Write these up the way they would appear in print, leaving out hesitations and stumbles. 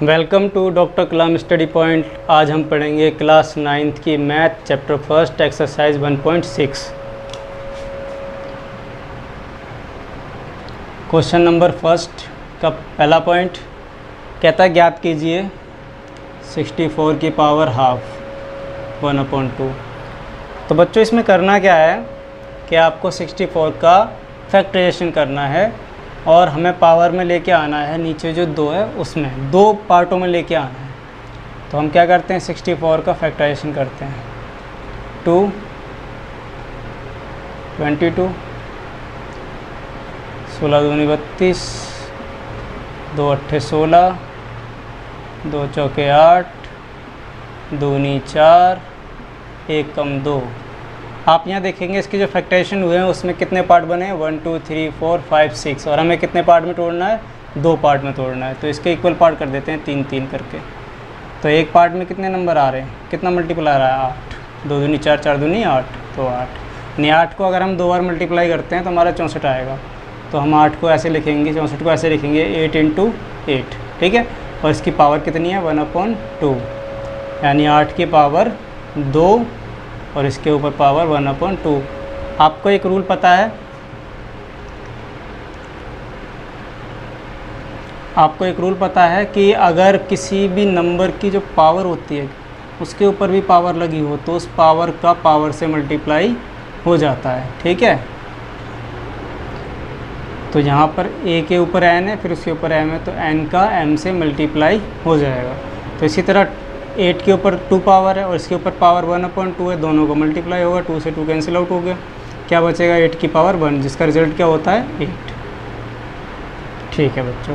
Welcome to doctor Kalam study point. आज हम पढ़ेंगे क्लास 9th की math chapter first exercise 1.6। Question number first का पहला पॉइंट कहता है ज्ञात कीजिए 64 की पावर हाफ 1/2। तो बच्चों इसमें करना क्या है कि आपको 64 का फैक्टराइजेशन करना है और हमें पावर में लेके आना है, नीचे जो 2 है उसमें 2 पार्टों में लेके आना है। तो हम क्या करते हैं 64 का फैक्टराइजेशन करते हैं। 2 22 16 दूनी 32 2 अट्ठे 16 2 चौके 8 दूनी 4 1 कम 2। आप यहाँ देखेंगे इसके जो फैक्टराइजेशन हुए हैं उसमें कितने पार्ट बने हैं 1 2 3 4 5 6 और हमें कितने पार्ट में तोड़ना है 2 पार्ट में तोड़ना है। तो इसके इक्वल पार्ट कर देते हैं 3 3 करके। तो एक पार्ट में कितने नंबर आ रहे हैं, कितना मल्टीप्लाई आ रहा है 8 2 दूनी 4 4 दूनी 8 तो 8 यानी 8 को अगर हम 2 बार मल्टीप्लाई करते हैं तो हमारा 64 आएगा। तो हम 8 को ऐसे लिखेंगे, 64 को ऐसे लिखेंगे 8 × 8, ठीक है। और इसकी पावर कितनी है 1/2 यानी 8 की पावर 2 और इसके ऊपर पावर 1/2। आपको एक रूल पता है, आपको एक रूल पता है कि अगर किसी भी नंबर की जो पावर होती है उसके ऊपर भी पावर लगी हो तो उस पावर का पावर से मल्टीप्लाई हो जाता है, ठीक है। तो यहाँ पर a के ऊपर n है, फिर उसके ऊपर m है, तो n का m से मल्टीप्लाई हो जाएगा। तो इसी तरह 8 के ऊपर 2 पावर है और इसके ऊपर पावर 1/2 है, दोनों को मल्टीप्लाई होगा, 2 से 2 कैंसिल आउट हो गया, क्या बचेगा 8 की पावर 1, जिसका रिजल्ट क्या होता है 8। ठीक है बच्चों,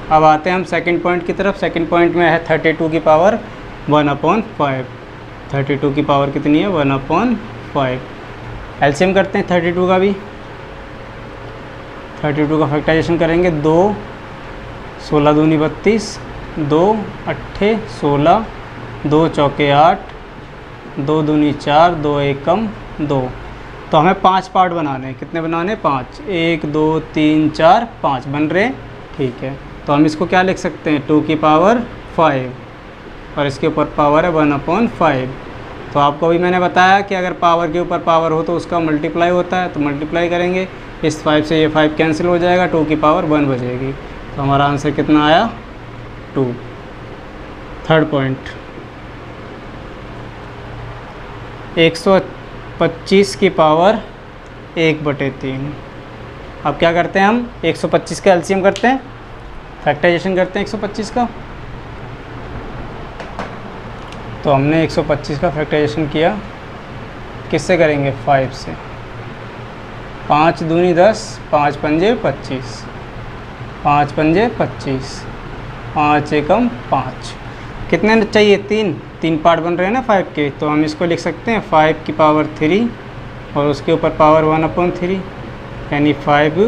अब आते हैं हम सेकंड पॉइंट की तरफ। सेकंड पॉइंट में है 32 की पावर 1/5। 32 की पावर कितनी है 1/5। एलसीएम करते हैं 32 का भी। 32 का फैक्टराइजेशन करेंगे 2 16 दूनी 32 2 अट्ठे 16 2 चौके 8 2 दूनी 4 2 1 कम 2। तो हमें 5 पार्ट बनाने हैं, कितने बनाने 5, 1 2 3 4 5 बन रहे, ठीक है। तो हम इसको क्या लिख सकते हैं 2 की पावर 5 और इसके ऊपर पावर है 1/5। तो आपको अभी मैंने बताया कि अगर पावर के ऊपर पावर हो तो उसका मल्टीप्लाई होता है, तो मल्टीप्लाई करेंगे, इस 5 से ये 5 कैंसिल हो जाएगा, 2 की पावर 1 बचेगी। तो हमारा आंसर कितना आया 2। थर्ड पॉइंट 125 की पावर 1/3। अब क्या करते हैं हम 125 का एलसीएम करते हैं, फैक्टराइजेशन करते हैं 125 का। तो हमने 125 का फैक्टराइजेशन किया, किससे करेंगे 5 से। 5 दूनी 10 5 पंजे 25 5 पंजे 25 5 एकम 5। कितने चाहिए 3 पार्ट बन रहे हैं ना 5 के, तो हम इसको लिख सकते हैं 5 की पावर 3 और उसके ऊपर पावर 1/3 यानी 5 की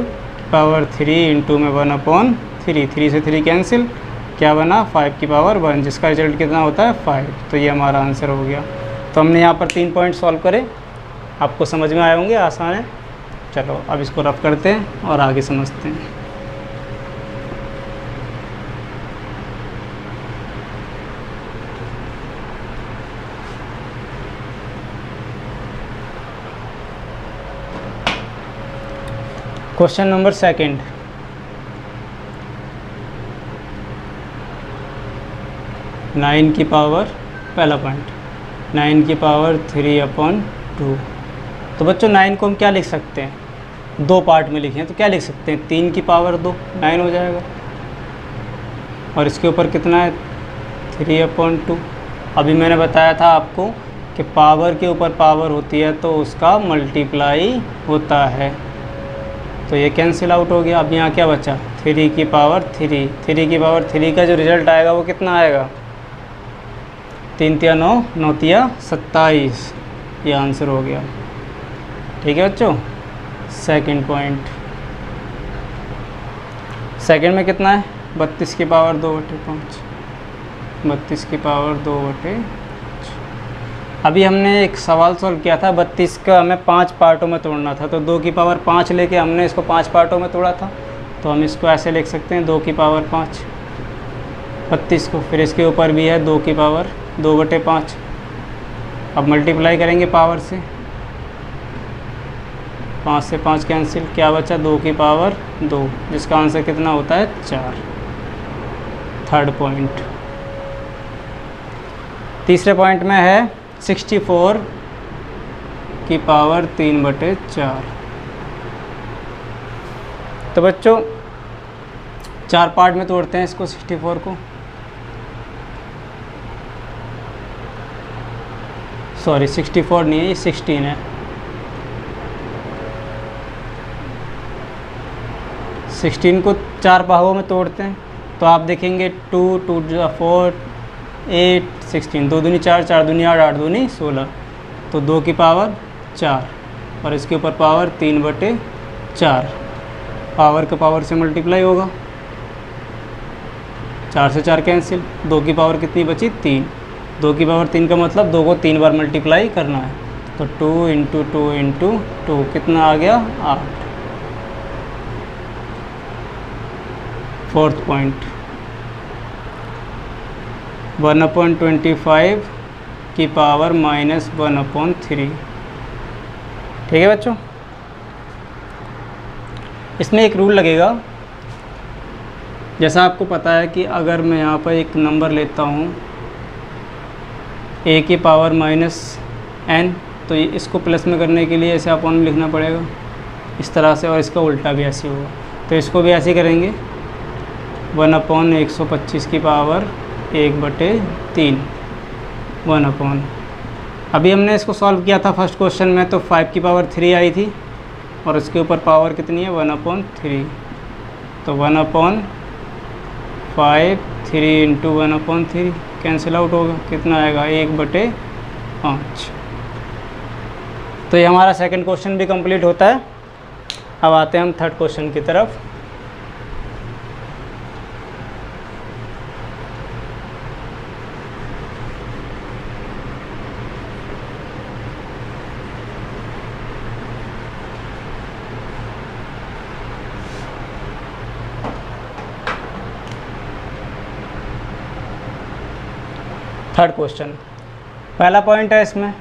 पावर 3 इंटू में 1/3, 3 से 3 कैंसिल, क्या बना 5 की पावर 1, जिसका रिजल्ट कितना होता है 5। तो ये हमारा आंसर हो गया। तो हमने यहाँ पर 3 पॉइंट सॉल्व करे, आपको समझ में आए होंगे, आसान है। चलो अब इसको रफ करते हैं और आगे समझते हैं। क्वेश्चन नंबर सेकंड, नाइन की पावर, पहला पॉइंट 9 की पावर 3/2। तो बच्चों 9 को हम क्या लिख सकते हैं 2 पार्ट में लिखें तो क्या लिख सकते हैं 3 की पावर 2 9 हो जाएगा और इसके ऊपर कितना है 3/2। अभी मैंने बताया था आपको कि पावर के ऊपर पावर होती है तो उसका मल्टीप्लाई होता है, तो ये कैंसिल आउट हो गया। अब यहाँ क्या बचा 3 की पावर 3। 3 की पावर 3 का जो रिज़ल्ट आएगा वो कितना आएगा 3 तिया 9 9 तिया 27, ये आंसर हो गया, ठीक है बच्चों। सेकंड पॉइंट, सेकंड में कितना है 32 की पावर 2/5। 32 की पावर 2/5। अभी हमने एक सवाल सॉल्व किया था 32 का हमें 5 पार्टों में तोड़ना था, तो 2 की पावर 5 लेके हमने इसको 5 पार्टों में तोड़ा था। तो हम इसको ऐसे लिख सकते हैं 2 की पावर 5 32 को, फिर इसके ऊपर भी है 2 की पावर 2/5। अब मल्टीप्लाई करेंगे पावर से, 5 से 5 कैंसिल, क्या बचा 2 की पावर 2, जिसका आंसर कितना होता है 4। Third point. तीसरे पॉइंट में है 64 की पावर 3/4। तो बच्चों 4 पार्ट में तोड़ते हैं इसको 64 को, सॉरी 64 नहीं है, ये 16 है। 16 को 4 भागों में तोड़ते हैं तो आप देखेंगे 2 2 4 8 16, 2 दूनी 4 4 दूनी 8 8 दूनी 16, तो 2 की पावर 4 और इसके ऊपर पावर 3/4, पावर का पावर से मल्टीप्लाई होगा, 4 से 4 कैंसिल, 2 की पावर कितनी बची 3, 2 की पावर 3 का मतलब 2 को 3 बार मल्टीप्लाई करना है, तो 2 × 2 × 2 कितना आ गया 8। फोर्थ पॉइंट 1/25 की पावर -1/3। ठीक है बच्चों, इसमें एक रूल लगेगा। जैसा आपको पता है कि अगर मैं यहाँ पर एक नंबर लेता हूँ a की पावर -n, तो इसको प्लस में करने के लिए ऐसे अपॉन में लिखना पड़ेगा इस तरह से, और इसका उल्टा भी ऐसे होगा, तो इसको भी ऐसे करेंगे 1/125 की पावर 1/3 1/। अभी हमने इसको सॉल्व किया था फर्स्ट क्वेश्चन में, तो 5 की पावर 3 आई थी और इसके ऊपर पावर कितनी है 1/3, तो 1/5 3 × 1/3 कैंसिल आउट होगा, कितना आएगा 1/5। तो ये हमारा सेकंड क्वेश्चन भी कंप्लीट होता है। अब आते हैं हम थर्ड क्वेश्चन की तरफ। थर्ड क्वेश्चन, पहला पॉइंट है इसमें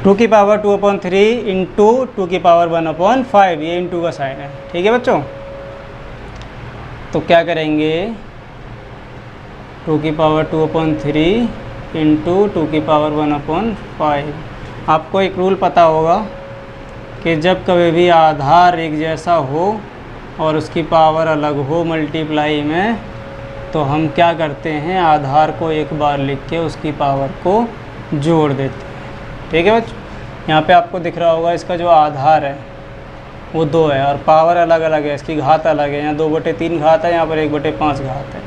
टू की पावर 2/3 इंटू 2 की पावर 1/5, ये इंटू का साइन है। ठीक है बच्चों, तो क्या करेंगे 2 की पावर 2/3 इंटू 2 की पावर 1/5। आपको एक रूल पता होगा कि जब कभी भी आधार एक जैसा हो और उसकी पावर अलग हो मल्टीप्लाई में, तो हम क्या करते हैं आधार को एक बार लिख के उसकी पावर को जोड़ देते हैं। ठीक है बच्चों, यहाँ पे आपको दिख रहा होगा इसका जो आधार है वो 2 है और पावर अलग अलग है, इसकी घात अलग है, यहाँ 2/3 घात है, यहाँ पर 1/5 घात है,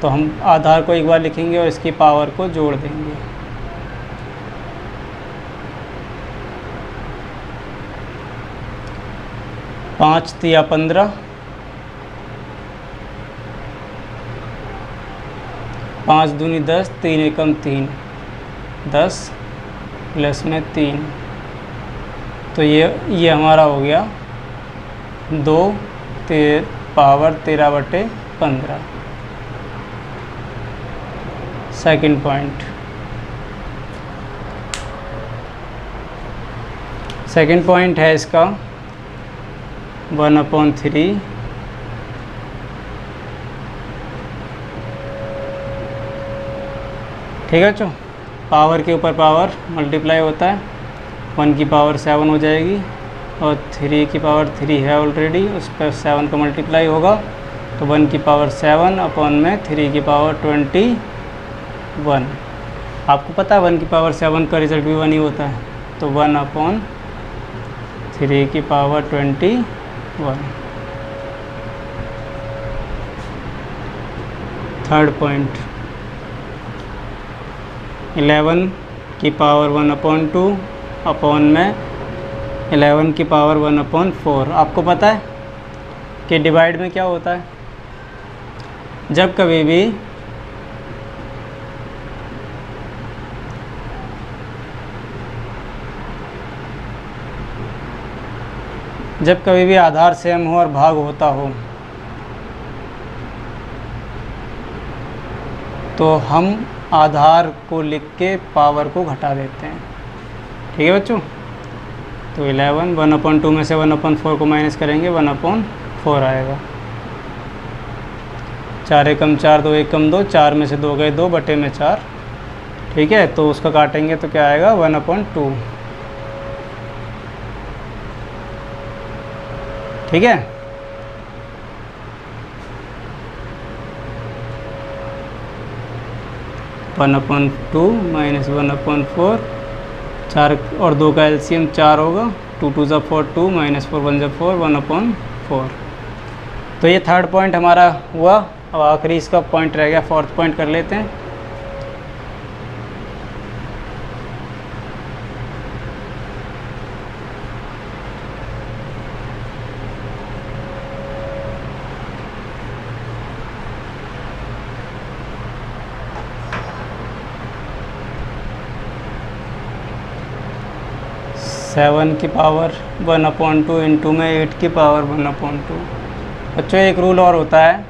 तो हम आधार को एक बार लिखेंगे और इसकी पावर को जोड़ देंगे। पाँच 15, 5 दूनी 10, 3 एकम 3, 10 प्लस में 3, तो ये हमारा हो गया 2 power 13/15। Second point, second point है इसका 1/3 ठीक है बच्चों, पावर के ऊपर पावर मल्टीप्लाई होता है, 1 की पावर 7 हो जाएगी और 3 की पावर 3 है ऑलरेडी, उस पर 7 का मल्टीप्लाई होगा, तो 1 की पावर 7 अपॉन में 3 की पावर 21। आपको पता है 1 की पावर 7 का रिजल्ट भी 1 ही होता है, तो 1/3 की पावर 21। थर्ड पॉइंट 11 की पावर 1/2 अपॉन में 11 की पावर 1/4। आपको पता है कि डिवाइड में क्या होता है, जब कभी भी जब कभी भी आधार सेम हो और भाग होता हो तो हम आधार को लिख के पावर को घटा देते हैं। ठीक है बच्चों। तो 11 1/2 में से 1/4 को माइनस करेंगे 1/4 आएगा। 4 एकम 4 2 एकम 2, 4 में से 2 गए 2 बटे में 4। ठीक है, तो उसका काटेंगे तो क्या आएगा 1/2। ठीक है। (1/2 माइनस 1/4), 4 और 2 का एलसीएम 4 होगा। 2 2 ज़ा 4 2 माइनस 4 1 ज़ा 4 1/4। तो ये थर्ड पॉइंट हमारा हुआ। अब आखिरी इसका पॉइंट रह गया, फोर्थ पॉइंट कर लेते हैं। सेवन की पावर 1/2 इंटू में 8 की पावर 1/2। बच्चों एक रूल और होता है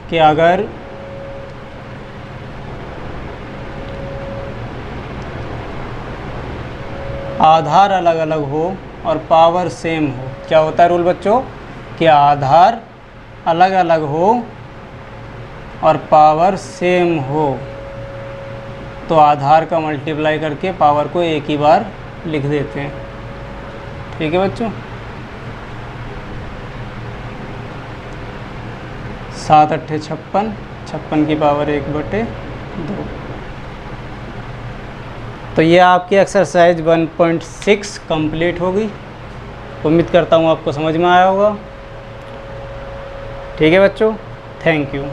कि अगर आधार अलग अलग हो और पावर सेम हो, क्या होता है रूल बच्चों कि आधार अलग अलग हो और पावर सेम हो तो आधार का मल्टीप्लाई करके पावर को एक ही बार लिख देते हैं। ठीक है बच्चों। 7 8 56, 56 की पावर 1/2। तो ये आपकी एक्सरसाइज 1.6 कंप्लीट होगी। उम्मीद करता हूँ आपको समझ में आया होगा। ठीक है बच्चों, थैंक यू।